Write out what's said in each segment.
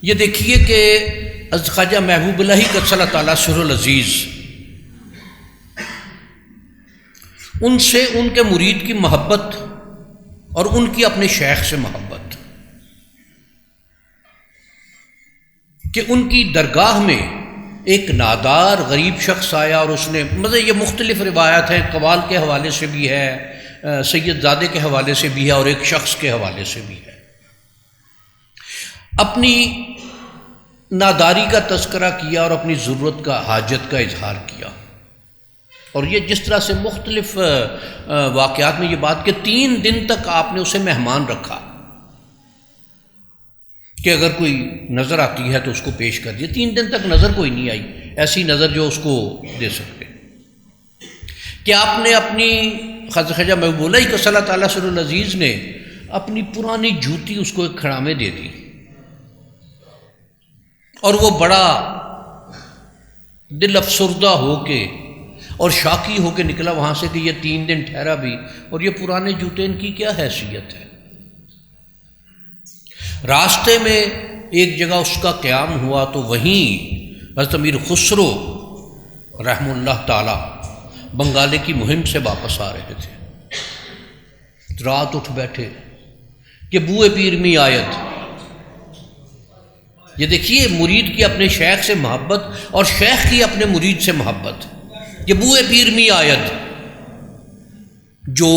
یہ دیکھیے کہ حضرت خواجہ محبوب اللہ قدس اللہ تعالیٰ سرہ العزیز، ان سے ان کے مرید کی محبت اور ان کی اپنے شیخ سے محبت، کہ ان کی درگاہ میں ایک نادار غریب شخص آیا اور اس نے یہ مختلف روایات ہیں، قوال کے حوالے سے بھی ہے، سید زادے کے حوالے سے بھی ہے، اور ایک شخص کے حوالے سے بھی ہے، اپنی ناداری کا تذکرہ کیا اور اپنی ضرورت کا، حاجت کا اظہار کیا۔ اور یہ جس طرح سے مختلف واقعات میں یہ بات کہ 3 دن تک آپ نے اسے مہمان رکھا کہ اگر کوئی نظر آتی ہے تو اس کو پیش کر دیا۔ 3 دن تک نظر کوئی نہیں آئی، ایسی نظر جو اس کو دے سکتے، کہ آپ نے اپنی خواجہ محبوب اللہ قدس اللہ تعالیٰ سرہ العزیز نے اپنی پرانی جوتی اس کو ایک کھڑا میں دے دی، اور وہ بڑا دل افسردہ ہو کے اور شاکی ہو کے نکلا وہاں سے کہ یہ 3 دن ٹھہرا بھی، اور یہ پرانے جوتے ان کی کیا حیثیت ہے۔ راستے میں ایک جگہ اس کا قیام ہوا تو وہیں حضرت امیر خسرو رحمہ اللہ تعالی بنگالے کی مہم سے واپس آ رہے تھے، رات اٹھ بیٹھے کہ بوئے پیر می آیت۔ یہ دیکھیے مرید کی اپنے شیخ سے محبت اور شیخ کی اپنے مرید سے محبت، یہ بوئے پیر می آیت۔ جو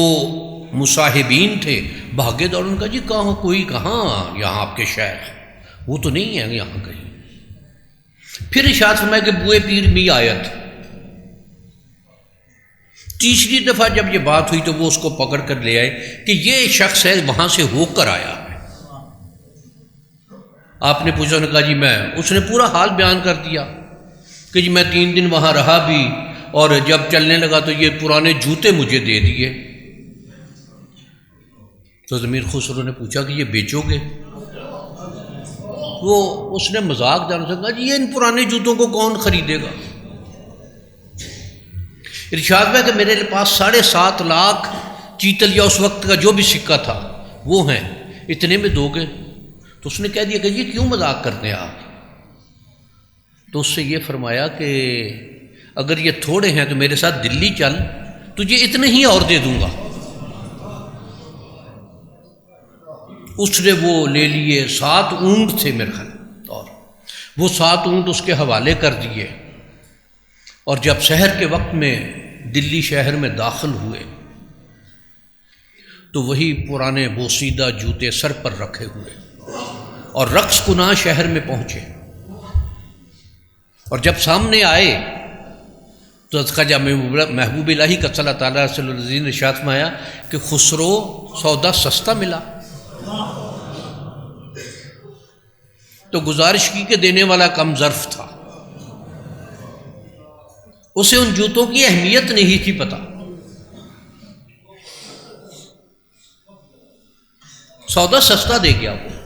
مصاحبین تھے بھاگے دوڑ، ان کا جی کہاں کوئی، کہاں یہاں آپ کے شیخ، وہ تو نہیں ہے یہاں کہیں۔ پھر ارشاد فرمایا کہ بوئے پیر می آیت۔ تیسری دفعہ جب یہ بات ہوئی تو وہ اس کو پکڑ کر لے آئے کہ یہ شخص ہے وہاں سے ہو کر آیا ہے۔ آپ نے پوچھا، نے کہا جی میں، اس نے پورا حال بیان کر دیا کہ جی میں 3 دن وہاں رہا بھی، اور جب چلنے لگا تو یہ پرانے جوتے مجھے دے دیے۔ تو امیر خسرو نے پوچھا کہ یہ بیچو گے؟ وہ اس نے مذاق جانا کہا جی یہ ان پرانے جوتوں کو کون خریدے گا؟ ارشاد ہے کہ میرے پاس 7.5 لاکھ چیتل یا اس وقت کا جو بھی سکہ تھا وہ ہیں، اتنے میں دو گے؟ تو اس نے کہہ دیا کہ جی کیوں مذاق کرتے ہیں آپ؟ تو اس سے یہ فرمایا کہ اگر یہ تھوڑے ہیں تو میرے ساتھ دلی چل، تجھے اتنے ہی اور دے دوں گا۔ اس نے وہ لے لیے، 7 اونٹ تھے میرے خیال، اور وہ 7 اونٹ اس کے حوالے کر دیے، اور جب سحر کے وقت میں دلی شہر میں داخل ہوئے تو وہی پرانے بوسیدہ جوتے سر پر رکھے ہوئے اور رقص کناں شہر میں پہنچے، اور جب سامنے آئے تو خواجہ محبوب الہی قدس اللہ تعالیٰ صلی اللہ علیہ وسلم نے ارشاد فرمایا کہ خسرو سودا سستا ملا۔ تو گزارش کی کہ دینے والا کم ظرف تھا، اسے ان جوتوں کی اہمیت نہیں تھی پتہ، سودا سستا دے گیا وہ۔